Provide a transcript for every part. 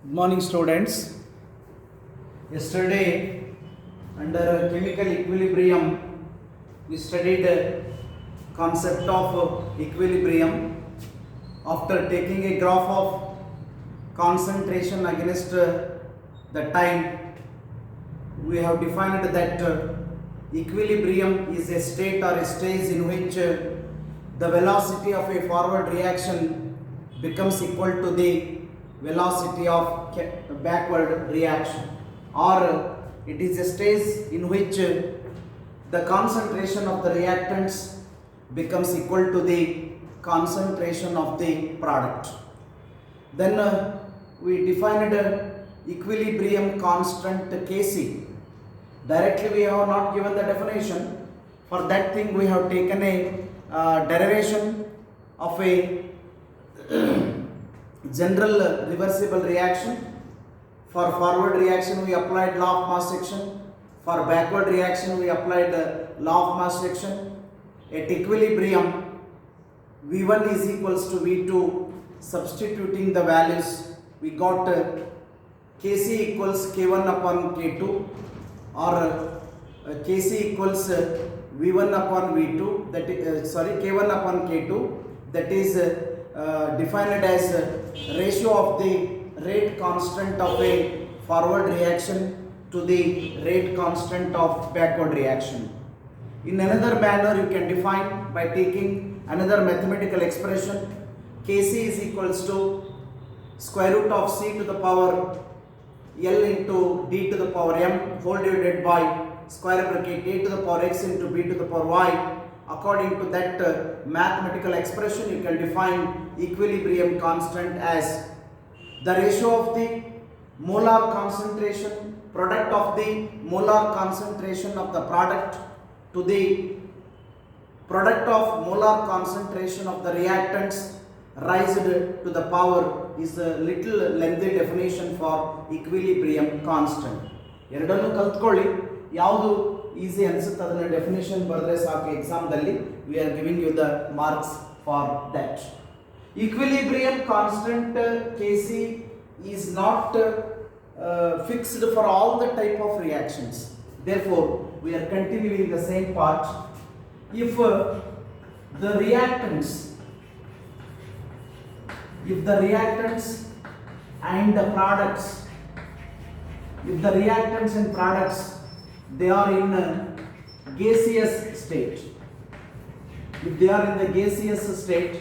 Good morning, students. Yesterday, under chemical equilibrium, we studied the concept of equilibrium. After taking a graph of concentration against the time, we have defined that equilibrium is a state or a stage in which the velocity of a forward reaction becomes equal to the velocity of backward reaction, or it is a stage in which the concentration of the reactants becomes equal to the concentration of the product. Then we defined equilibrium constant Kc. Directly we have not given the definition. For that thing we have taken a derivation of a general reversible reaction. For forward reaction we applied law of mass section. For backward reaction we applied law of mass section. At equilibrium V1 is equals to V2. Substituting the values, we got Kc equals K1 upon K2, or Kc equals V1 upon V2, that is, K1 upon K2, that is defined as ratio of the rate constant of a forward reaction to the rate constant of backward reaction. In another manner, you can define by taking another mathematical expression. Kc is equals to square root of C to the power L into D to the power M whole divided by square bracket A to the power X into B to the power Y. According to that mathematical expression, you can define equilibrium constant as the ratio of the molar concentration, product of the molar concentration of the product to the product of molar concentration of the reactants raised to the power is a little lengthy definition for equilibrium constant. ಎರಡನ್ನು ಕಲ್ತ್ಕೊಳ್ಳಿ, ಯಾವುದು easy ಅನ್ಸುತ್ತೆ ಅದನ್ನ definition ಬರೆದ್ರೆ ಸಾಕು. ಎಕ್ಸಾಮ್ದಲ್ಲಿ we are giving you the marks for that. Equilibrium constant Kc is not fixed for all the type of reactions. Therefore, we are continuing the same part. If the reactants and the products, they are in gaseous state. If they are in the gaseous state,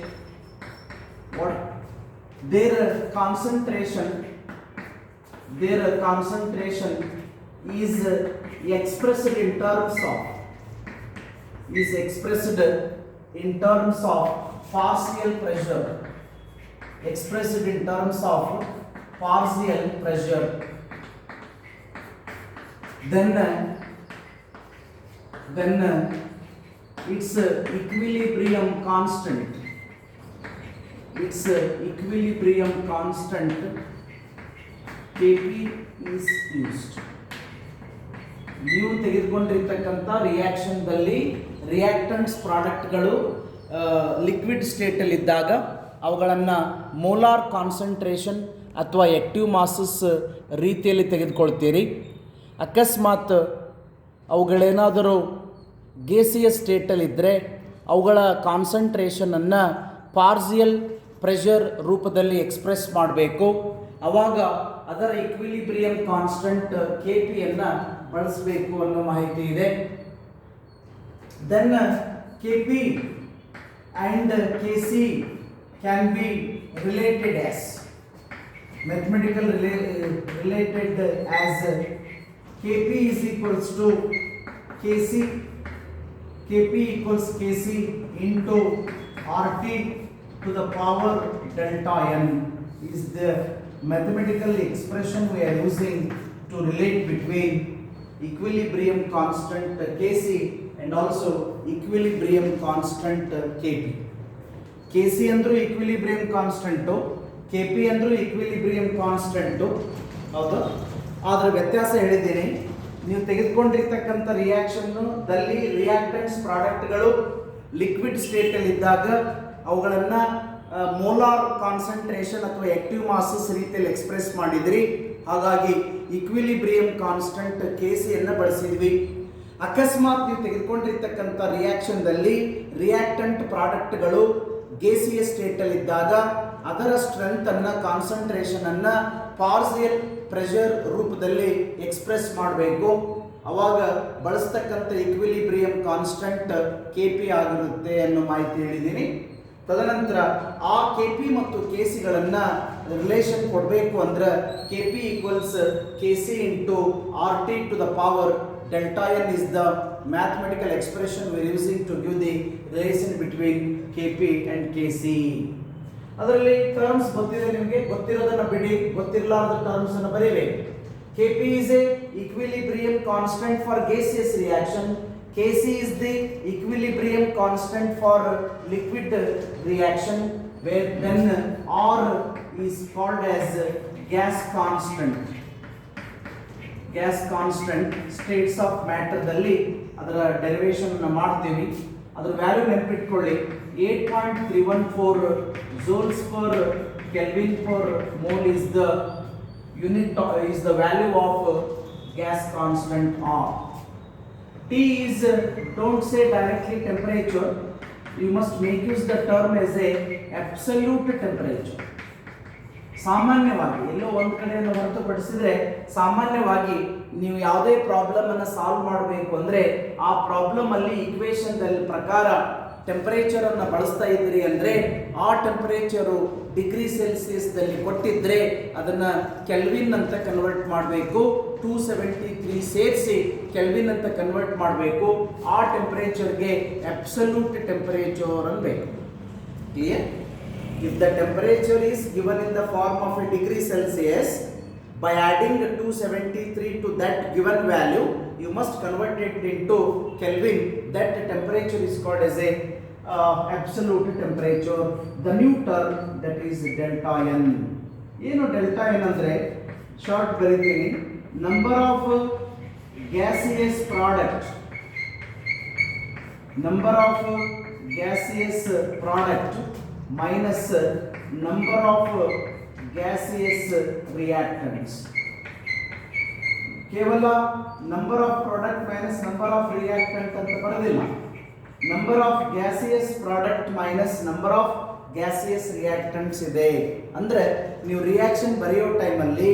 what their concentration is expressed in terms of partial pressure. Then its equilibrium constant. Kp is used. ನೀವು ತೆಗೆದುಕೊಂಡಿರ್ತಕ್ಕಂಥ ರಿಯಾಕ್ಷನ್ದಲ್ಲಿ reactants ಪ್ರಾಡಕ್ಟ್ಗಳು liquid ಸ್ಟೇಟಲ್ಲಿ ಇದ್ದಾಗ ಅವುಗಳನ್ನು molar concentration ಅಥವಾ active masses ರೀತಿಯಲ್ಲಿ ತೆಗೆದುಕೊಳ್ತೀರಿ. ಅಕಸ್ಮಾತ್ ಅವುಗಳೇನಾದರೂ gaseous ಸ್ಟೇಟಲ್ಲಿದ್ದರೆ ಅವುಗಳ ಕಾನ್ಸಂಟ್ರೇಷನನ್ನು ಪಾರ್ಸಿಯಲ್ pressure ರೂಪದಲ್ಲಿ express ಮಾಡಬೇಕು. ಆವಾಗ ಅದರ ಇಕ್ವಿಲಿಬ್ರಿಯಂ ಕಾನ್ಸ್ಟೆಂಟ್ ಕೆ ಪಿಯನ್ನು ಬಳಸಬೇಕು ಅನ್ನೋ ಮಾಹಿತಿ ಇದೆ. Then K P and K C can be related as related as Kp is equals to Kc, Kp equals Kc into RT to the power delta n is the mathematical expression we are using to relate between equilibrium constant Kc and also equilibrium constant Kp. Kc ಅಂದ್ರೂ equilibrium constant, Kp ಅಂದ್ರೂ equilibrium constant, ಹೌದು. ಅದರ ವ್ಯತ್ಯಾಸ ಹೇಳಿದ್ದೀನಿ. ನೀವು ತೆಗೆದುಕೊಂಡಿರ್ತಕ್ಕಂಥ ರಿಯಾಕ್ಷನ್ನಲ್ಲಿ reactants ಪ್ರಾಡಕ್ಟ್ಗಳು liquid ಸ್ಟೇಟಲ್ಲಿ ಇದ್ದಾಗ ಅವುಗಳನ್ನು molar concentration ಅಥವಾ ಆಕ್ಟಿವ್ ಮಾಸಸ್ ರೀತಿಯಲ್ಲಿ ಎಕ್ಸ್ಪ್ರೆಸ್ ಮಾಡಿದ್ರಿ. ಹಾಗಾಗಿ ಇಕ್ವಿಲಿಬ್ರಿಯಂ ಕಾನ್ಸ್ಟೆಂಟ್ ಕೆಸಿಯನ್ನು ಬಳಸಿದ್ವಿ. ಅಕಸ್ಮಾತ್ ನೀವು ತೆಗೆದುಕೊಂಡಿರ್ತಕ್ಕಂಥ ರಿಯಾಕ್ಷನ್ದಲ್ಲಿ ರಿಯಾಕ್ಟೆಂಟ್ ಪ್ರಾಡಕ್ಟ್ಗಳು ಗೇಸಿಯ ಸ್ಟೇಟಲ್ಲಿ ಇದ್ದಾಗ ಅದರ ಸ್ಟ್ರೆಂತ್ ಅನ್ನ ಕಾನ್ಸಂಟ್ರೇಷನ್ ಅನ್ನ ಪಾರ್ಸಿಯಲ್ ಪ್ರೆಷರ್ ರೂಪದಲ್ಲಿ ಎಕ್ಸ್ಪ್ರೆಸ್ ಮಾಡಬೇಕು. ಅವಾಗ ಬಳಸ್ತಕ್ಕಂಥ ಇಕ್ವಿಲಿಬ್ರಿಯಂ ಕಾನ್ಸ್ಟೆಂಟ್ ಕೆಪಿ ಆಗಿರುತ್ತೆ ಅನ್ನೋ ಮಾಹಿತಿ ಹೇಳಿದ್ದೀನಿ. ತದನಂತರ ಆ ಕೆಪಿ ಮತ್ತು ಕೆಸಿಗಳನ್ನ ರಿಲೇಷನ್ ಕೊಡಬೇಕು ಅಂದ್ರೆ KP equals KC into R T to the power delta N is the mathematical expression we using to give the relation between KP and KC. ಅದರಲ್ಲಿ ಟರ್ಮ್ಸ್ ಗೊತ್ತಿದೆ, ನಿಮಗೆ ಗೊತ್ತಿರೋದನ್ನ ಬಿಡಿ, ಗೊತ್ತಿರಲಾರದ ಟರ್ಮ್ಸ್ ಅನ್ನು ಬರೀಬೇಕು. KP is a equilibrium constant for gaseous reaction. Kc is the equilibrium constant for liquid reaction, where then R is called as gas constant. Gas constant states of matter ದಲ್ಲಿ ಅದರ derivation ಅನ್ನು ಮಾಡ್ತೀವಿ. ಅದರ value ನೆನಪಿಟ್ಕೊಳ್ಳಿ, 8.314 joules per Kelvin per mole is the unit is the value of gas constant R. T is don't say directly temperature, you must make use the term as a absolute temperature. ಸಾಮಾನ್ಯವಾಗಿ ಎಲ್ಲೋ ಒಂದು ಕಡೆಯನ್ನು ಹೊರತುಪಡಿಸಿದ್ರೆ ಸಾಮಾನ್ಯವಾಗಿ ನೀವು ಯಾವುದೇ problem ಅನ್ನು solve ಮಾಡಬೇಕು ಅಂದ್ರೆ ಆ problem ಅಲ್ಲಿ ಈಕ್ವೇಶನ್ ಪ್ರಕಾರ ಟೆಂಪರೇಚರ್ ಅನ್ನು ಬಳಸ್ತಾ ಇದ್ದೀರಿ ಅಂದ್ರೆ ಆ ಟೆಂಪರೇಚರು ಡಿಗ್ರಿ ಸೆಲ್ಸಿಯಸ್ ದಲ್ಲಿ ಕೊಟ್ಟಿದ್ರೆ ಅದನ್ನ ಕೆಲ್ವಿನ್ ಅಂತ ಕನ್ವರ್ಟ್ ಮಾಡಬೇಕು. 273 ಸೇರಿಸಿ ಕೆಲ್ವಿನ್ ಅಂತ ಕನ್ವರ್ಟ್ ಮಾಡಬೇಕು. ಆ ಟೆಂಪರೇಚರ್ಗೆ ಅಬ್ಸಲ್ಯೂಟ್ ಟೆಂಪರೇಚರ್ ಅನ್ಬೇಕು. Clear? If the temperature is given in the form of a degree Celsius, by adding 273 to that given value, you must convert it into Kelvin. That temperature is called as a absolute temperature. The new term, that is delta n. ಏನು delta n ಅಂದ್ರೆ short ಬರೀತೀನಿ, number of gaseous product, number of gaseous product minus number of gaseous reactants. ಕೇವಲ number of product minus number of reactant ಅಂತ ಬರೋದಿಲ್ಲ, number of gaseous product minus number of gaseous reactants ಇದೆ. ಅಂದ್ರೆ ನೀವು reaction ಬರೆಯೋ ಟೈಮಲ್ಲಿ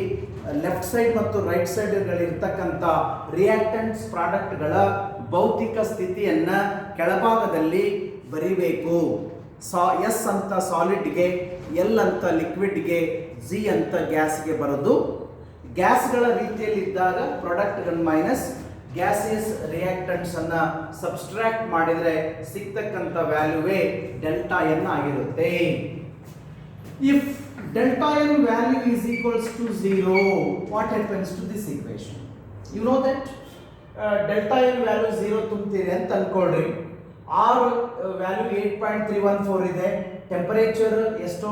left side ಮತ್ತು right ಸೈಡ್ಗಳಿರ್ತಕ್ಕಂಥ reactants ಪ್ರಾಡಕ್ಟ್ಗಳ ಭೌತಿಕ ಸ್ಥಿತಿಯನ್ನ ಕೆಳಭಾಗದಲ್ಲಿ ಬರಿಬೇಕು. ಎಸ್ ಅಂತ ಸಾಲಿಡ್ಗೆ, ಎಲ್ ಅಂತ ಲಿಕ್ವಿಡ್ಗೆ, ಜಿ ಅಂತ ಗ್ಯಾಸ್ಗೆ ಬರೋದು. ಗ್ಯಾಸ್ಗಳ ರೀತಿಯಲ್ಲಿ ಇದ್ದಾಗ ಪ್ರಾಡಕ್ಟ್ಗಳು ಮೈನಸ್ ಗ್ಯಾಸಿಯಸ್ ರಿಯಾಕ್ಟೆಂಟ್ಸ್ ಅನ್ನ ಸಬ್ಸ್ಟ್ರಾಕ್ಟ್ ಮಾಡಿದ್ರೆ ಸಿಗ್ತಕ್ಕಂಥ ವ್ಯಾಲ್ಯೂವೇ ಡೆಲ್ಟಾ ಎನ್ ಆಗಿರುತ್ತೆ. If delta N value is equals to 0, what happens to this equation? You know that delta N value 0 ತುಂಬ್ತೀರಿ ಅಂತ ಅನ್ಕೊಳ್ರಿ. ಆರ್ ವ್ಯಾಲ್ಯೂ 8.314 ಇದೆ, ಟೆಂಪರೇಚರ್ ಎಷ್ಟೋ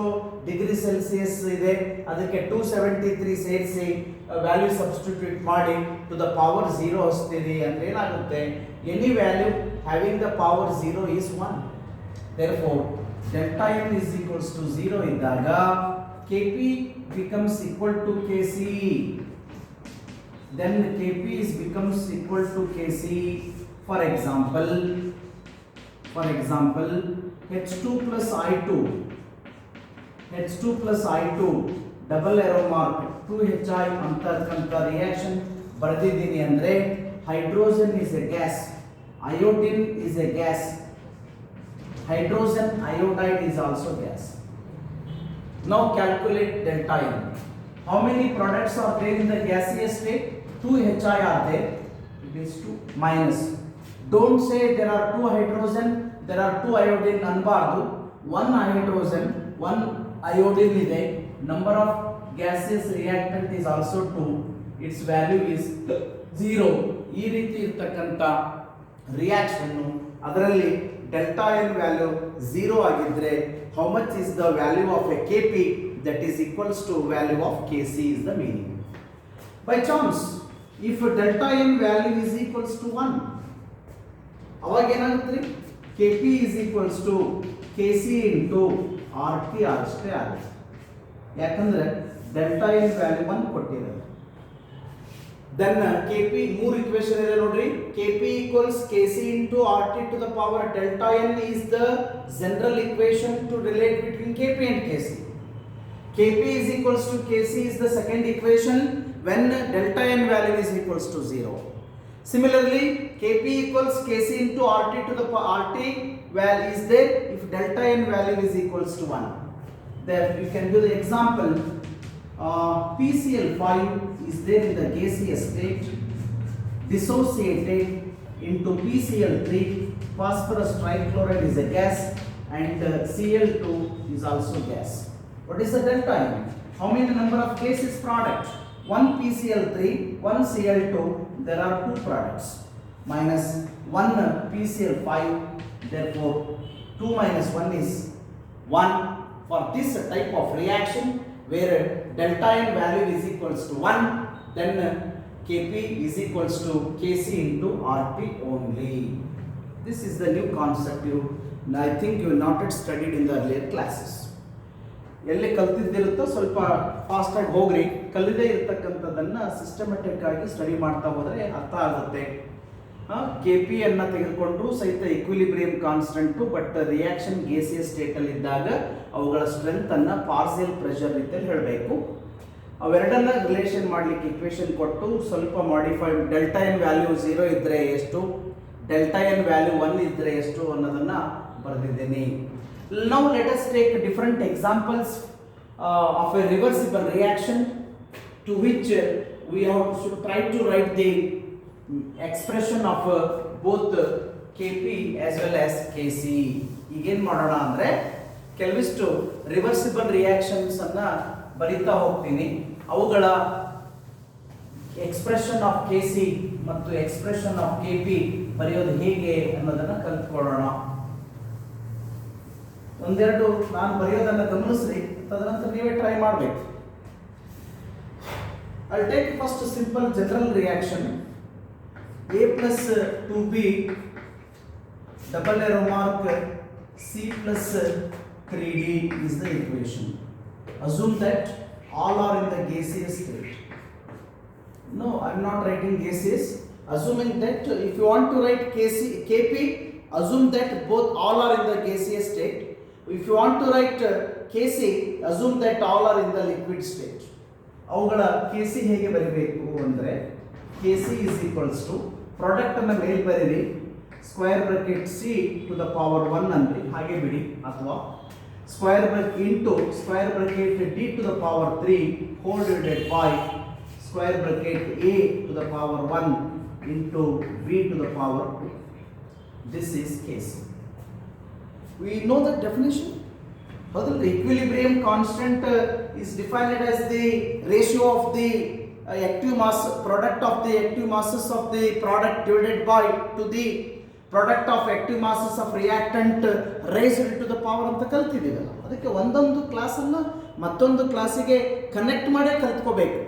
ಡಿಗ್ರಿ ಸೆಲ್ಸಿಯಸ್ ಇದೆ, ಅದಕ್ಕೆ 273 ಸೇರಿಸಿ ವ್ಯಾಲ್ಯೂ ಸಬ್ಸ್ಟಿಟ್ಯೂಟ್ ಮಾಡಿ ಟು ದ ಪವರ್ 0 ಹಚ್ತೀರಿ ಅಂದ್ರೆ ಏನಾಗುತ್ತೆ? Any value having the power 0 is 1. therefore delta n is equals to 0 ಇದ್ದಾಗ Kp becomes equal to Kc, then Kp is becomes equal to Kc. For example H2 plus I2 double arrow mark 2Hi ಅಂತಕ್ಕಂಥ reaction ಬರೆದಿದ್ದೀನಿ ಅಂದ್ರೆ hydrogen is a gas, iodine is a gas, hydrogen iodide is also gas. Now calculate delta n. How many products are there in the gaseous state? 2Hi are there. It is 2 minus. Don't say there are 2 hydrogen, there are 2 iodine anbardu. 1 hydrogen, 1 iodine ide. Number of gaseous reactant is also 2. Its value is 0. ಈ ರೀತಿ ಇರತಕ್ಕಂತ reaction ಅದರಲ್ಲಿ delta N value 0 ಆಗಿದ್ರೆ how much is the value of a Kp? That is equals to value of Kc is the meaning. By chance if delta n value is equals to 1, ಅವಾಗ ಏನಾಗುತ್ತೆ? Kp is equals to Kc into R T ಅಷ್ಟೇ ಆಗುತ್ತೆ, ಯಾಕಂದ್ರೆ delta N value 1 ಕೊಟ್ಟಿರೋದು. Then K P ಮೂರು equation ಇದೆ ನೋಡ್ರಿ. K P equals K C into R T to the power delta N is the general equation to relate between K P and K C. Kp is equals to Kc is the second equation when delta n value is equals to 0. Similarly, Kp equals Kc into Rt to the Rt value is there if delta n value is equals to 1. There you can do the example. PCl5 is there in the gaseous state, dissociated into PCl3. Phosphorus trichloride is a gas and Cl2 is also gas. What is the delta n? How many number of gases product? 1 PCl3, 1 Cl2. There are 2 products. Minus 1 PCl5. Therefore, 2 minus 1 is 1. For this type of reaction, where delta n value is equals to 1, then Kp is equals to Kc into Rt only. This is the new concept. I think you not yet studied in the earlier classes. ಎಲ್ಲಿ ಕಲ್ತಿದ್ದಿರುತ್ತೋ ಸ್ವಲ್ಪ ಫಾಸ್ಟಾಗಿ ಹೋಗ್ರಿ. ಕಲಿದೇ ಇರತಕ್ಕಂಥದ್ದನ್ನು systematic ಆಗಿ study ಮಾಡ್ತಾ ಹೋದರೆ ಅರ್ಥ ಆಗುತ್ತೆ. K P ಅನ್ನು ತೆಗೆದುಕೊಂಡ್ರು ಸಹಿತ equilibrium constant, but reaction gaseous ಸ್ಟೇಟಲ್ಲಿ ಇದ್ದಾಗ ಅವುಗಳ ಸ್ಟ್ರೆಂತನ್ನು ಪಾರ್ಸಿಯಲ್ ಪ್ರೆಷರ್ ರೀತಿಯಲ್ಲಿ ಹೇಳಬೇಕು. ಅವೆರಡನ್ನ ರಿಲೇಷನ್ ಮಾಡಲಿಕ್ಕೆ ಇಕ್ವೇಷನ್ ಕೊಟ್ಟು ಸ್ವಲ್ಪ ಮಾಡಿಫೈ, ಡೆಲ್ಟಾ ಎನ್ ವ್ಯಾಲ್ಯೂ 0 ಇದ್ದರೆ ಎಷ್ಟು, ಡೆಲ್ಟಾ ಎನ್ ವ್ಯಾಲ್ಯೂ 1 ಇದ್ದರೆ ಎಷ್ಟು ಅನ್ನೋದನ್ನು ಬರೆದಿದ್ದೀನಿ. Now let us take different examples of a reversible reaction to which we should try to write the expression of both Kp as well as Kc. ಈಗೇನು ಮಾಡೋಣ ಅಂದರೆ ಕೆಲವಿಷ್ಟು reversible reactions ಅನ್ನ ಬರಿತಾ ಹೋಗ್ತೀನಿ. ಅವುಗಳ ಎಕ್ಸ್ಪ್ರೆಷನ್ ಆಫ್ Kc ಮತ್ತು expression of Kp ಬರೆಯೋದು ಹೇಗೆ ಅನ್ನೋದನ್ನು ಕಲಿತ್ಕೊಳ್ಳೋಣ. ಒಂದೆರಡು ನಾನು ಬರೆಯೋದನ್ನು ಗಮನಿಸ್ರಿ, ತದನಂತರ ನೀವೇ ಟ್ರೈ ಮಾಡಬೇಕು. I'll take first simple general reaction. A plus 2B double arrow mark C plus 3D is the equation. Assume that all are in the gaseous state. No, I'm not writing gaseous. Assuming that if you want to write Kp, assume that both all are in the gaseous state. If you want to write Kc, assume that all are in the liquid state. ಅವುಗಳ Kc ಹೇಗೆ ಬರೀಬೇಕು ಅಂದರೆ Kc is equals to product ಅನ್ನು ಮೇಲೆ ಬರೀರಿ, square bracket C to the power 1 ಅಂದ್ರೆ ಹಾಗೆ ಬಿಡಿ, ಅಥವಾ square bracket into square bracket D to the power 3 whole divided by square bracket A to the power 1 into B to the power 2. This is Kc. We know the definition. But the equilibrium constant is defined as the ratio of the active mass, product of the active masses of the product divided by to the product of active masses of reactant raised to the power ಅಂತ ಕಲ್ತಿದ್ದೀವಲ್ಲ. ಅದಕ್ಕೆ ಒಂದೊಂದು ಕ್ಲಾಸನ್ನು ಮತ್ತೊಂದು ಕ್ಲಾಸಿಗೆ connect ಮಾಡೇ ಕಲ್ತ್ಕೋಬೇಕು.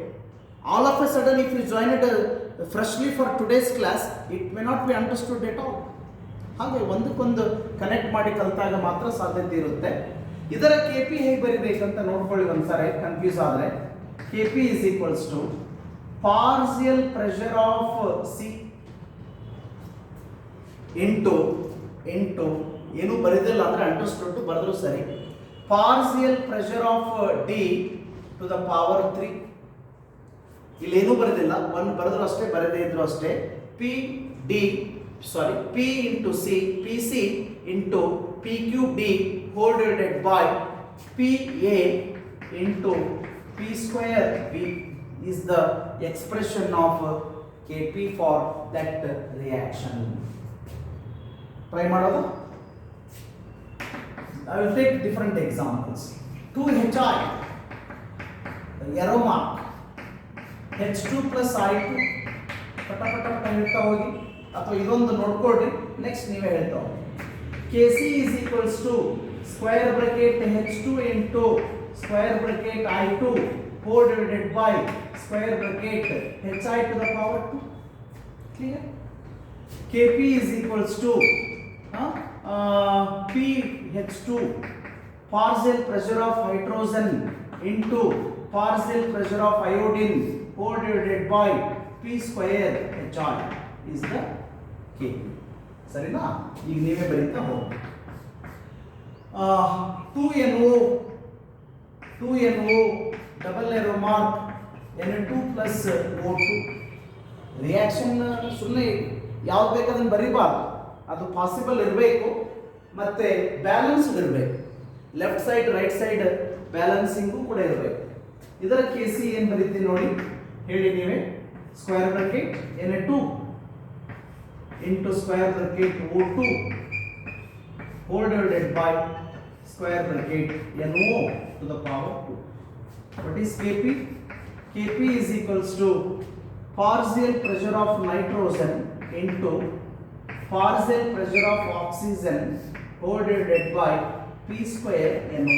All of a sudden if you join it freshly for today's class, it may not be understood at all. ಹಾಗೆ ಒಂದಕ್ಕೊಂದು connect ಮಾಡಿ ಕಲಿತಾಗ ಮಾತ್ರ ಸಾಧ್ಯತೆ ಇರುತ್ತೆ. ಇದರ ಕೆ ಪಿ ಹೇಗೆ ಬರಿಬೇಕಂತ ನೋಡ್ಕೊಳ್ಳಿ ಒಂದ್ಸಾರಿ ಕನ್ಫ್ಯೂಸ್ ಆದರೆ. K P is equals to partial pressure of C into ಏನು ಬರೆದಿಲ್ಲ ಅಂದರೆ ಅಂಡರ್ಸ್ಟುಡ್ ಬರೆದ್ರು ಸರಿ, partial pressure of D to the power 3. ಇಲ್ಲೇನೂ ಬರೆದಿಲ್ಲ, ಒಂದು ಬರೆದ್ರು ಅಷ್ಟೇ, ಬರೆದೇ ಇದ್ರು ಅಷ್ಟೇ. P into C, Pc into P cube D whole divided by Pa into P square B is the expression of Kp for that reaction. Try ಮಾಡೋದು. I will take different examples. 2Hi, arrow mark, H2 plus I2, ಪಟ ಹೇಳ್ತಾ ಹೋಗಿ, ಅಥವಾ ಇದೊಂದು ನೋಡ್ಕೊಳ್ರಿ, next ನೀವೇ ಹೇಳ್ತಾ ಹೋಗಿ. Kc is equals to square bracket H2 into square bracket I2 whole divided by square bracket Hi to the power 2. Clear? Kp is equals to PH2 partial pressure of hydrogen into partial pressure of iodine whole divided by P square HI is the K. ಸರಿನಾ? ಈಗ ನೀವೇ ಬರೀತಾ ಹೋಗಿ. 2NO double arrow mark N2 plus O2 reaction ಸುಮ್ಮನೆ ಯಾವ್ದು ಬೇಕಾದನ್ನು ಬರೀಬಾರ್ದು, ಅದು possible ಇರಬೇಕು ಮತ್ತೆ ಬ್ಯಾಲೆನ್ಸ್ಡ್ ಇರಬೇಕು. Left side right side balancing ಕೂಡ ಇರಬೇಕು. ಇದರ KC ಏನು ಬರೀತೀನಿ ನೋಡಿ, ಹೇಳಿ ನೀವೇ. Square bracket N2 into square bracket O2 whole divided by square bracket NO to the power 2. What is Kp? Kp is equals to partial pressure of nitrogen into partial pressure of oxygen whole divided by P square NO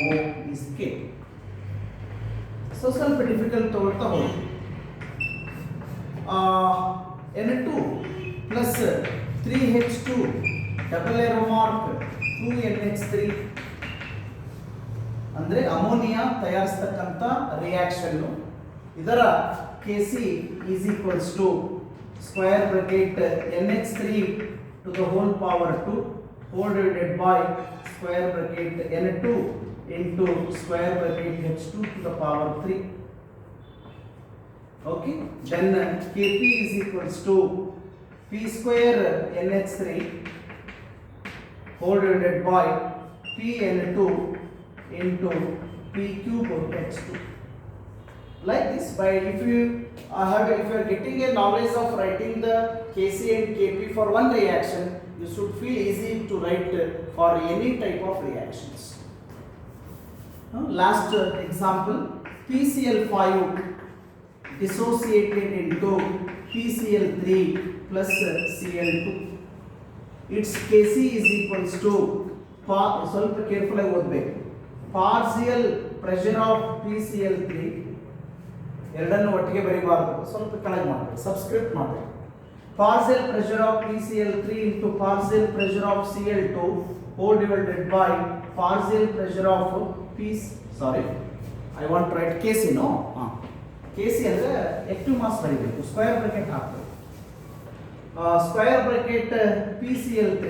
is K. So ಸ್ವಲ್ಪ difficult ತಗೊಳ್ತಾ ಹೋಗಿ. N2 plus 3H2 double arrow mark 2NH3 ಅಂದ್ರೆ ammonia ತಯಾರಿಸತಕ್ಕಂಥ reaction. ಇದರ KC is equals to square bracket NH3 to the whole power 2 whole divided by square bracket N2 into square bracket H2 to the power 3. Okay, then Kp is equals to P square NH3 whole divided by Pn2 into P cube H2. Like this, by if you are getting a knowledge of writing the Kc and Kp for one reaction, you should feel easy to write for any type of reactions. Last example, PCl5 dissociated into PCl3 plus Cl2. Its Kc is equals to ಸ್ವಲ್ಪ careful ಆಗಿ ಓದಬೇಕು. Partial pressure of PCl3 ಎರಡನ್ನು ಒಟ್ಟಿಗೆ ಬರೀಬಾರ್ದು, ಸ್ವಲ್ಪ ಕೆಳಗೆ ಮಾಡಬೇಕು, subscript ಮಾಡಬೇಕು. Partial pressure of PCl3 into partial pressure of Cl2 whole divided by partial pressure of I want to write Kc, no? KC ಅಂದರೆ ಆಕ್ಟಿವ್ ಮಾಸ್ ಬರೀಬೇಕು, ಸ್ಕ್ವೇರ್ ಬ್ರಾಕೆಟ್ ಹಾಕಬೇಕು. Square bracket PCl3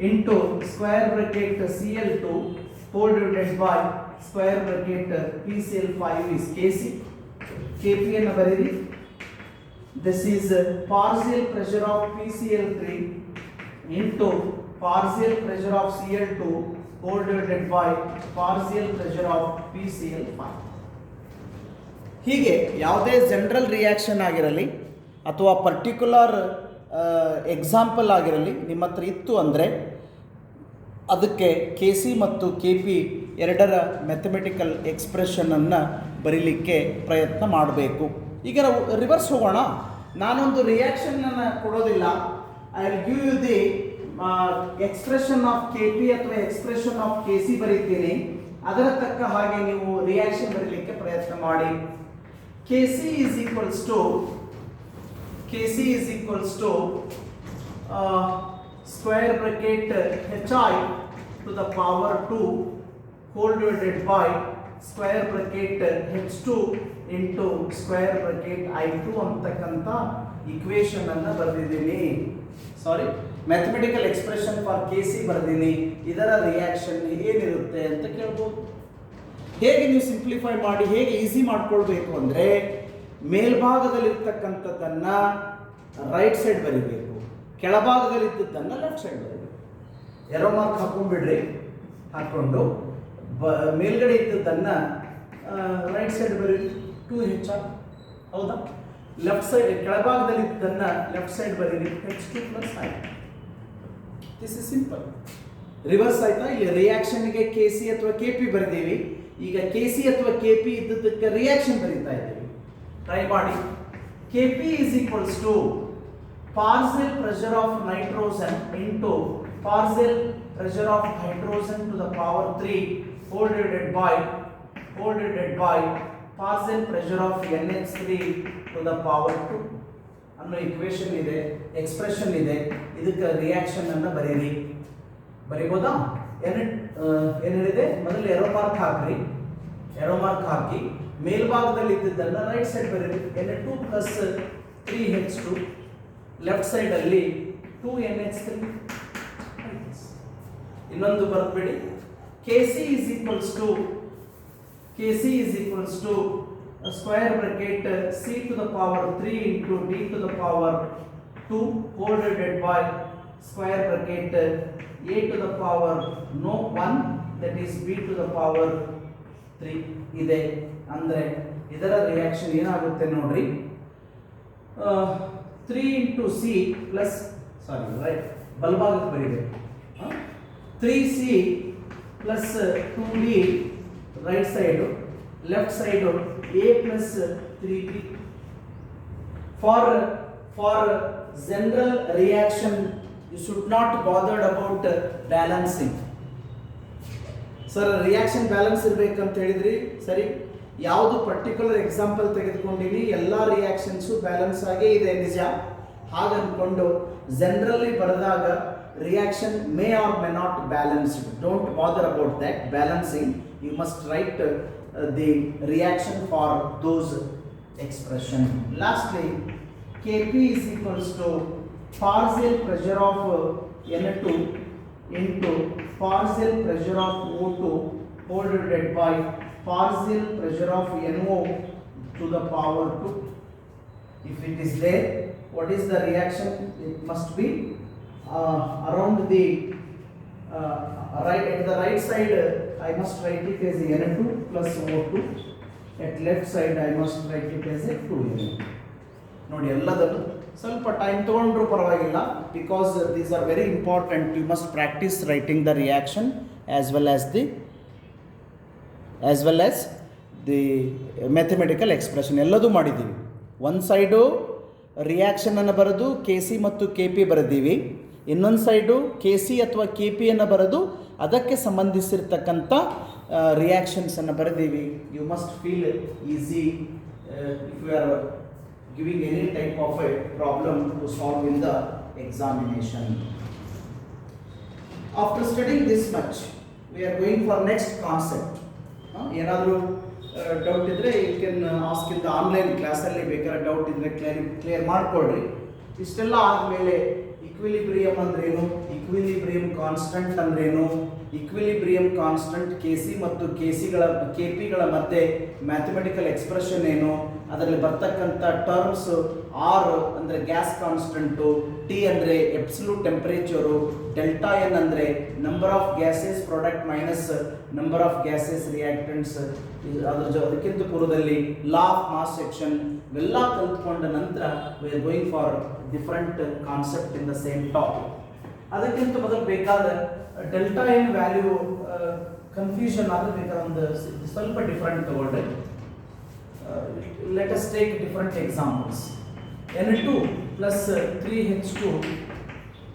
into square bracket Cl2 whole divided by square bracket PCl5 is Kc. Kp ಅನ್ನು ಬರೀರಿ. This is partial pressure of PCl3 into partial pressure of Cl2 whole divided by partial pressure of PCl5. ಹೀಗೆ ಯಾವುದೇ general reaction ಆಗಿರಲಿ ಅಥವಾ particular example ಆಗಿರಲಿ ನಿಮ್ಮ ಹತ್ರ ಇತ್ತು ಅಂದರೆ ಅದಕ್ಕೆ KC ಮತ್ತು KP ಎರಡರ ಮ್ಯಾಥಮೆಟಿಕಲ್ ಎಕ್ಸ್ಪ್ರೆಷನನ್ನು ಬರೀಲಿಕ್ಕೆ ಪ್ರಯತ್ನ ಮಾಡಬೇಕು. ಈಗ ನಾವು ರಿವರ್ಸ್ ಹೋಗೋಣ. ನಾನೊಂದು ರಿಯಾಕ್ಷನನ್ನು ಕೊಡೋದಿಲ್ಲ, I will give you the expression of KP ಅಥವಾ ಎಕ್ಸ್ಪ್ರೆಷನ್ ಆಫ್ KC ಬರೀತೀನಿ. ಅದರ ತಕ್ಕ ಹಾಗೆ ನೀವು ರಿಯಾಕ್ಷನ್ ಬರೀಲಿಕ್ಕೆ ಪ್ರಯತ್ನ ಮಾಡಿ. KC is equals to square bracket HI to the power 2 whole divided by square bracket H2 into square bracket I2 ಅಂತಕ್ಕಂಥ ಇಕ್ವೇಶನ್ ಅನ್ನು ಬರೆದಿದ್ದೀನಿ. ಸಾರಿ, ಮ್ಯಾಥಮೆಟಿಕಲ್ ಎಕ್ಸ್ಪ್ರೆಷನ್ ಫಾರ್ KC ಬರೆದಿದ್ದೀನಿ. ಇದರ ರಿಯಾಕ್ಷನ್ ಏನಿರುತ್ತೆ ಅಂತ ಕೇಳ್ಬೋದು. ಹೇಗೆ ನೀವು ಸಿಂಪ್ಲಿಫೈ ಮಾಡಿ ಹೇಗೆ ಈಸಿ ಮಾಡ್ಕೊಳ್ಬೇಕು ಅಂದರೆ ಮೇಲ್ಭಾಗದಲ್ಲಿರ್ತಕ್ಕಂಥದ್ದನ್ನು ರೈಟ್ ಸೈಡ್ ಬರೀಬೇಕು, ಕೆಳಭಾಗದಲ್ಲಿದ್ದದ್ದನ್ನು ಲೆಫ್ಟ್ ಸೈಡ್ ಬರೀಬೇಕು. ಎರೋ ಮಾರ್ಕ್ ಹಾಕೊಂಡ್ಬಿಡ್ರಿ. ಹಾಕ್ಕೊಂಡು ಮೇಲ್ಗಡೆ ಇದ್ದದ್ದನ್ನು ರೈಟ್ ಸೈಡ್ ಬರೀರಿ, 2HR. ಹೌದಾ? ಲೆಫ್ಟ್ ಸೈಡ್ ಕೆಳಭಾಗದಲ್ಲಿದ್ದದ್ದನ್ನು ಲೆಫ್ಟ್ ಸೈಡ್ ಬರೀರಿ, H2 plus I. This is simple. Reverse ಆಯ್ತಾ? ಇಲ್ಲಿ ರಿಯಾಕ್ಷನ್ಗೆ KC ಅಥವಾ KP ಬರೆದೀವಿ. ಈಗ KC ಅಥವಾ KP ಇದ್ದದಕ್ಕೆ ರಿಯಾಕ್ಷನ್ ಬರೀತಾ ಇದ್ದೀವಿ. ಟ್ರೈ ಮಾಡಿ. KP is equals to partial pressure of nitrogen into partial pressure of hydrogen to the power 3 whole divided by partial pressure of NH3 to the power 2 ಅನ್ನೋ equation ಇದೆ, expression ಇದೆ. ಇದಕ್ಕೆ reaction ಅನ್ನು ಬರೀರಿ. ಬರೀಬೋದಾ? ಏನಿದೆ ಮೊದಲು ಎರೋ ಮಾರ್ಕ್ ಹಾಕ್ರಿ, arrow mark ಹಾಕಿ ಮೇಲ್ಭಾಗದಲ್ಲಿ ಇದ್ದದ್ದನ್ನ ರೈಟ್ ಸೈಡ್ ಬರೀರಿ. Na2 plus 3H2, left side ಅಲ್ಲಿ 2NH3. ಇನ್ನೊಂದು ಬರ್ಬಿಡಿ, Kc is equals to square bracket C to the power 3 into D to the power 2 whole divided by square bracket A to the power no 1 that is B to the power 3 ಇದೆ. ಅಂದ್ರೆ ಇದರ reaction ಏನಾಗುತ್ತೆ ನೋಡ್ರಿ, 3 into C plus right ಬಲಭಾಗಕ್ಕೆ ಬರೀಬೇಕು, 3C plus 2D right side, left side A plus 3B. For general reaction you should not bothered about balancing. Sir reaction balance ಇರಬೇಕಂತ ಹೇಳಿದ್ರಿ, ಸರಿ ಯಾವುದು ಪರ್ಟಿಕ್ಯುಲರ್ ಎಕ್ಸಾಂಪಲ್ ತೆಗೆದುಕೊಂಡಿನಿ ಎಲ್ಲ ರಿಯಾಕ್ಷನ್ಸು ಬ್ಯಾಲೆನ್ಸ್ ಆಗೇ ಇದೆ ನಿಜ, ಹಾಗನ್ಕೊಂಡು ಜನರಲಿ ಬರೆದಾಗ reaction may or may not balanced. Don't bother about that balancing. You must write the reaction for those expression. Lastly, Kp is equals to partial pressure of Na2 into partial pressure of O2 whole divided by partial pressure of NO to the power 2. If it is there, what is the reaction? It must be around the right, at the right side I must write it as Na2 plus O2, at left side I must write it as a 2Na. ನೋಡಿ ಎಲ್ಲದನ್ನು ಸ್ವಲ್ಪ time ತಗೊಂಡ್ರು ಪರವಾಗಿಲ್ಲ, because these are very important. You must practice writing the reaction as well as the mathematical expression ಎಲ್ಲದೂ ಮಾಡಿದ್ದೀವಿ. ಒಂದು side ರಿಯಾಕ್ಷನನ್ನು ಬರೆದು Kc ಮತ್ತು Kp ಬರೆದೀವಿ, ಇನ್ನೊಂದು ಸೈಡು Kc ಅಥವಾ Kpಯನ್ನು ಬರೆದು ಅದಕ್ಕೆ ಸಂಬಂಧಿಸಿರ್ತಕ್ಕಂಥ ರಿಯಾಕ್ಷನ್ಸನ್ನು ಬರೆದೀವಿ. You must feel easy if you are giving any type of a problem to solve in the examination. After studying this much, we are going for next concept. ಏನಾದರೂ doubt ಇದ್ದರೆ you can ask in the online ಕ್ಲಾಸಲ್ಲಿ, ಬೇಕಾದ್ರೆ doubt ಇದ್ದರೆ clear ಮಾಡಿಕೊಡ್ರಿ. ಇಷ್ಟೆಲ್ಲ ಆದಮೇಲೆ equilibrium ಅಂದ್ರೇನು, equilibrium constant ಅಂದ್ರೇನು, ಇಕ್ವಿಲಿಬ್ರಿಯಂ ಕಾನ್ಸ್ಟಂಟ್ Kc ಮತ್ತು Kpಗಳ ಮಧ್ಯೆ ಮ್ಯಾಥಮೆಟಿಕಲ್ ಎಕ್ಸ್ಪ್ರೆಷನ್ ಏನು, ಅದರಲ್ಲಿ ಬರ್ತಕ್ಕಂಥ ಟರ್ಮ್ಸ್ ಆರ್ ಅಂದರೆ ಗ್ಯಾಸ್ ಕಾನ್ಸ್ಟಂಟು, ಟಿ ಅಂದರೆ ಎಬ್ಸಲ್ಯೂಟ್ ಟೆಂಪರೇಚರು, ಡೆಲ್ಟಾ ಎನ್ ಅಂದರೆ number of gases product minus number of gases reactants, ಅದಕ್ಕಿಂತ ಪೂರ್ವದಲ್ಲಿ ಲಾ ಆಫ್ ಮಾಸ್ ಸೆಕ್ಷನ್ ಇವೆಲ್ಲ ಕಲ್ತ್ಕೊಂಡ ನಂತರ we are going for different concept in the same topic. ಅದಕ್ಕಿಂತ ಮೊದಲು ಬೇಕಾದ ಡೆಲ್ಟಾ ಎನ್ ವ್ಯಾಲ್ಯೂ ಕನ್ಫ್ಯೂಷನ್ ಆದರೆ ಬೇಕಾದ ಒಂದು ಸ್ವಲ್ಪ ಡಿಫರೆಂಟ್ ತಗೊಳ್ರಿ. Let us take different examples. Na2 plus 3H2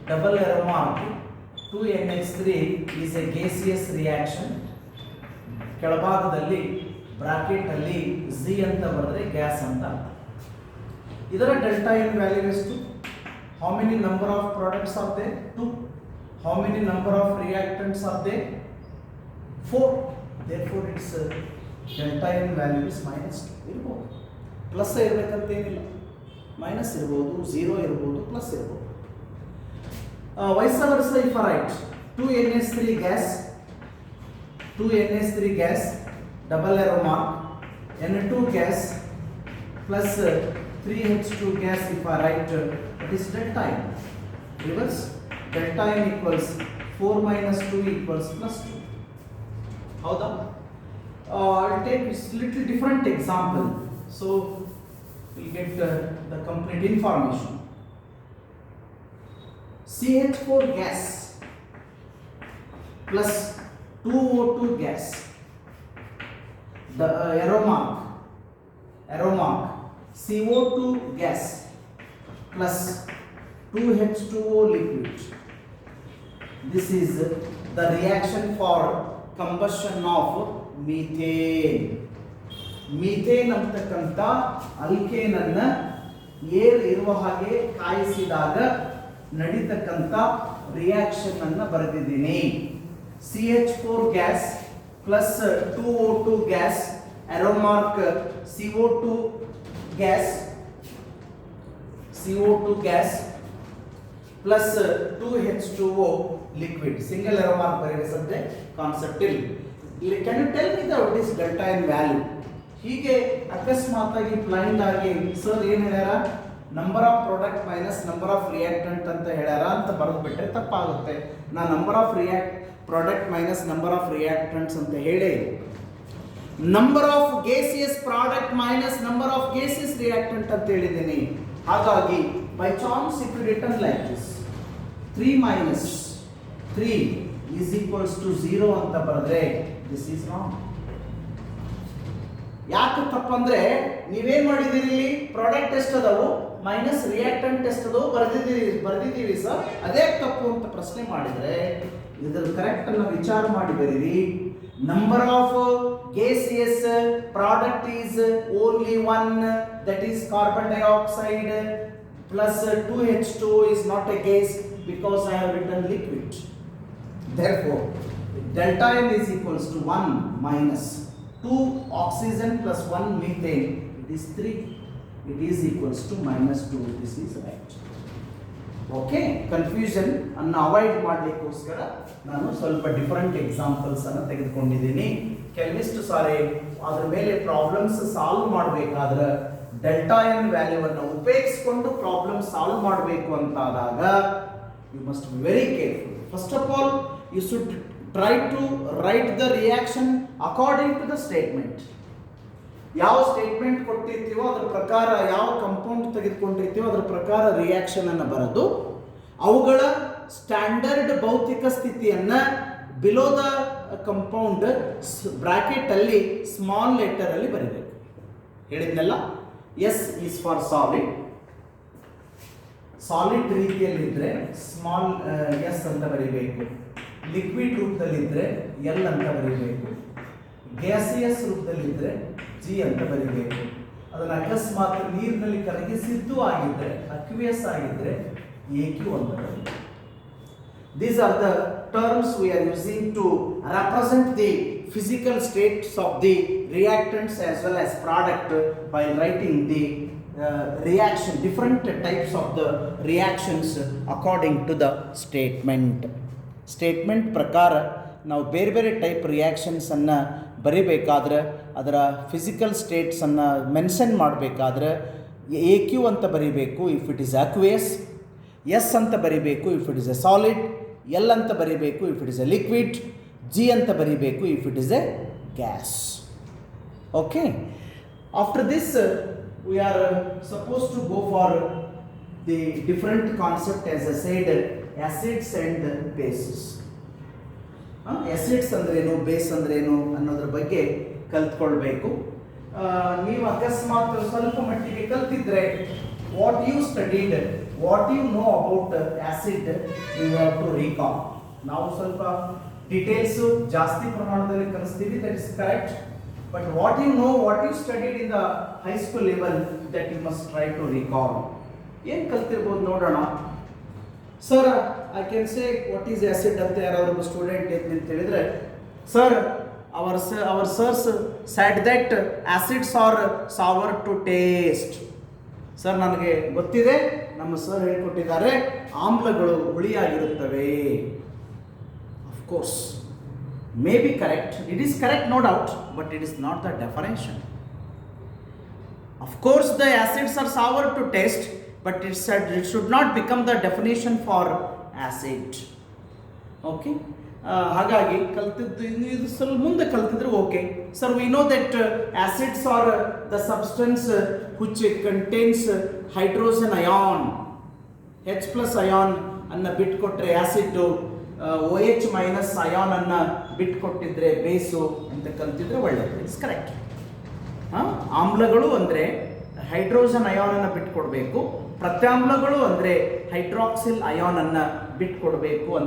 double arrow mark 2NH3 is a gaseous reaction. ಕೆಳಭಾಗದಲ್ಲಿ bracket ಅಲ್ಲಿ Z ಅಂತ ಬರೆದ್ರೆ ಗ್ಯಾಸ್ ಅಂತ. ಇದರ ಡೆಲ್ಟಾ ಎನ್ ವ್ಯಾಲ್ಯೂ ಎಷ್ಟು? How many number of products are there? 2. How many number of reactants are there? 4. Therefore its delta N value is -2 ಇರ್ಬೋದು. Plus ಇರಬೇಕಂತ ಏನಿಲ್ಲ, ಮೈನಸ್ ಇರ್ಬೋದು, 0 ಇರ್ಬೋದು, ಪ್ಲಸ್ ಇರ್ಬೋದು. Vice versa if I write 2NH3 gas double arrow mark Na2 gas plus 3H2 gas, if I write it is delta n. Reverse delta n equals 4 minus 2 equals plus 2. ಹೌದಾ? I'll take a little different example, so we'll get the complete information. CH4 gas plus 2O2 gas, the arrow mark CO2 gas plus 2H2O liquid. This is the reaction for combustion of methane ಅಂತಕ್ಕಂಥ alkane ಅನ್ನ air ಇರುವ ಹಾಗೆ ಕಾಯಿಸಿದಾಗ ನಡೀತಕ್ಕಂಥ reaction ಅನ್ನ ಬರೆದಿದ್ದೀನಿ. CH4 gas plus 2O2 gas, arrow mark CO2 gas, CO2 gas plus 2H2O liquid. Single arrow mark ಬರೆಯಿರಿ subject concept ಇಲ್ಲಿ. Can you tell me the what is delta N value? ಹೀಗೆ ಅಕಸ್ಮಾತ್ ಆಗಿ ಬ್ಲೈಂಡ್ ಆಗಿ sir ಏನು ಹೇಳ್ಯಾರ, number of product minus number of reactant ಅಂತ ಹೇಳ್ಯಾರ ಅಂತ ಬರೆದು ಬಿಟ್ರೆ ತಪ್ಪಾಗುತ್ತೆ. ನಾ number of product minus number of reactants ಅಂತ ಹೇಳಿ number of gaseous product minus number of gaseous reactant ಅಂತ ಹೇಳಿದ್ದೀನಿ. ಹಾಗಾಗಿ by chance if you return like this 3 minus 3 is equals to 0 ಅಂತ ಬರೆದ್ರೆ ದಿಸ್ ಈಸ್ ರಾಂಗ್. ಯಾಕೆ ತಪ್ಪಂದ್ರೆ ನೀವೇನ್ ಮಾಡಿದ್ದೀರಿ, ಇಲ್ಲಿ ಪ್ರಾಡಕ್ಟ್ ಎಷ್ಟು ಅದಾವು ಮೈನಸ್ ರಿಯಾಕ್ಟೆಂಟ್ ಎಷ್ಟು ಅದಾವು ಬರ್ದಿದ್ದೀವಿ ಸರ್, ಅದೇ ತಪ್ಪು ಅಂತ ಪ್ರಶ್ನೆ ಮಾಡಿದ್ರೆ ಇದರ ಕರೆಕ್ಟ್ ಅನ್ನ ವಿಚಾರ ಮಾಡಿ ಬರೀರಿ. Number of gaseous product is only one, that is carbon dioxide, plus 2H2O is not a gas because I have written liquid. Therefore delta N is equals to 1 minus 2 oxygen plus 1 methane, it is 3, it is equals to minus 2. This is right. Okay, confusion ಅನ್ನು avoid ಮಾಡಲಿಕ್ಕೋಸ್ಕರ ನಾನು ಸ್ವಲ್ಪ different examples ಅನ್ನು ತೆಗೆದುಕೊಂಡಿದ್ದೀನಿ. ಕೆಲವಿಷ್ಟು ಸಾರಿ ಅದ್ರ ಮೇಲೆ problems solve ಮಾಡಬೇಕಾದ್ರೆ delta N ವ್ಯಾಲ್ಯೂವನ್ನು ಉಪಯೋಗಿಸಿಕೊಂಡು ಪ್ರಾಬ್ಲಮ್ ಸಾಲ್ವ್ ಮಾಡಬೇಕು ಅಂತಾದಾಗ you must be very careful. First of all you should try to write the reaction according to the statement. ಯಾವ ಸ್ಟೇಟ್ಮೆಂಟ್ ಕೊಟ್ಟಿರ್ತೀವೋ ಅದರ ಪ್ರಕಾರ, ಯಾವ ಕಂಪೌಂಡ್ ತೆಗೆದುಕೊಂಡಿರ್ತೀವೋ ಅದರ ಪ್ರಕಾರ ರಿಯಾಕ್ಷನ್ ಅನ್ನು ಬರೆದು ಅವುಗಳ ಸ್ಟ್ಯಾಂಡರ್ಡ್ ಭೌತಿಕ ಸ್ಥಿತಿಯನ್ನ ಬಿಲೋ ದ ಕಂಪೌಂಡ್ ಬ್ರಾಕೆಟ್ ಅಲ್ಲಿ ಸ್ಮಾಲ್ ಲೆಟರ್ ಅಲ್ಲಿ ಬರೀಬೇಕು. ಹೇಳಿದ್ನಲ್ಲ, S is for solid, solid ರೀತಿಯಲ್ಲಿದ್ದರೆ ಸ್ಮಾಲ್ ಎಸ್ ಅಂತ ಬರೀಬೇಕು, ಲಿಕ್ವಿಡ್ ರೂಪದಲ್ಲಿದ್ದರೆ ಎಲ್ ಅಂತ ಬರೀಬೇಕು, ಗ್ಯಾಸಿಯಸ್ ರೂಪದಲ್ಲಿದ್ದರೆ ಜಿ ಅಂತ ಬರೀಬೇಕು. ಅದನ್ನು ಅಕಸ್ಮಾತ್ ನೀರಿನಲ್ಲಿ ಕರಗಿಸಿದ್ದು ಆಗಿದ್ದರೆ, ಅಕ್ವಿಯಸ್ ಆಗಿದ್ದರೆ AQ ಅಂತ ಬರೀಬೇಕು. These are the terms we are using to represent the physical states of the reactants as well as product while writing the reaction, different types of the reactions according to the statement. Statement ಪ್ರಕಾರ ನಾವು ಬೇರೆ ಬೇರೆ type ರಿಯಾಕ್ಷನ್ಸನ್ನು ಬರೀಬೇಕಾದ್ರೆ ಅದರ physical ಸ್ಟೇಟ್ಸನ್ನು mention ಮಾಡಬೇಕಾದ್ರೆ AQ ಅಂತ ಬರೀಬೇಕು if it is aqueous, S ಅಂತ ಬರೀಬೇಕು if it is a solid, L ಅಂತ ಬರೀಬೇಕು if it is a liquid, G ಅಂತ ಬರೀಬೇಕು if it is a gas. Okay, after this we are supposed to go for the different concept as I said, acids and bases. acids ಅಂದ್ರೇನು, base ಅಂದ್ರೇನು ಅನ್ನೋದ್ರ ಬಗ್ಗೆ ಕಲ್ತ್ಕೊಳ್ಬೇಕು. ನೀವು ಅಕಸ್ಮಾತ್ ಸ್ವಲ್ಪ ಮಟ್ಟಿಗೆ ಕಲ್ತಿದ್ರೆ what you studied, what you know about acid, you have to recall. ನಾವು ಸ್ವಲ್ಪ ಡೀಟೇಲ್ಸ್ ಜಾಸ್ತಿ ಪ್ರಮಾಣದಲ್ಲಿ ಕಲಿಸ್ತೀವಿ, that is correct. But what you know, what you studied in the high school level, that you must try to recall. ಏನು ಕಲ್ತಿರ್ಬೋದು ನೋಡೋಣ. Sir I can say what is acid ಅಂತ ಯಾರಾದ್ರು student ಅಂತ ಹೇಳಿದ್ರೆ, sir our sirs said that acids are sour to taste. Sir ನನಗೆ ಗೊತ್ತಿದೆ, ನಮ್ಮ ಸರ್ ಹೇಳಿಕೊಟ್ಟಿದ್ದಾರೆ ಆಮ್ಲಗಳು ಹುಳಿಯಾಗಿರುತ್ತವೆ. Of course may be correct, it is correct no doubt, but it is not the definition. Of course the acids are sour to taste, but it should not become the definition for acid. Okay, ಹಾಗಾಗಿ ಕಲ್ತಿದ್ದು ಇದು ಸ್ವಲ್ಪ ಮುಂದೆ ಕಲ್ತಿದ್ರೆ okay. Sir we know that acids are the substance which contains hydrogen ion, H+ ion ಅನ್ನ ಬಿಟ್ಕೊಟ್ರೆ acid, OH- ion ಅನ್ನ ಬಿಟ್ಕೊಟ್ಟಿದ್ರೆ ಬೇಸು ಅಂತ ಕಲ್ತಿದ್ರೆ ಒಳ್ಳೆಯದು. It's correct. ಆಮ್ಲಗಳು ಅಂದರೆ ಹೈಡ್ರೋಜನ್ ಅಯಾನ್ ಅನ್ನು ಬಿಟ್ಕೊಡ್ಬೇಕು, ಪ್ರತ್ಯಾಮ್ಲಗಳು ಅಂದರೆ ಹೈಡ್ರಾಕ್ಸಿಲ್ ಅಯಾನ್ ಅನ್ನ ಬಿಟ್ಕೊಡ್ಬೇಕು ಅಂತ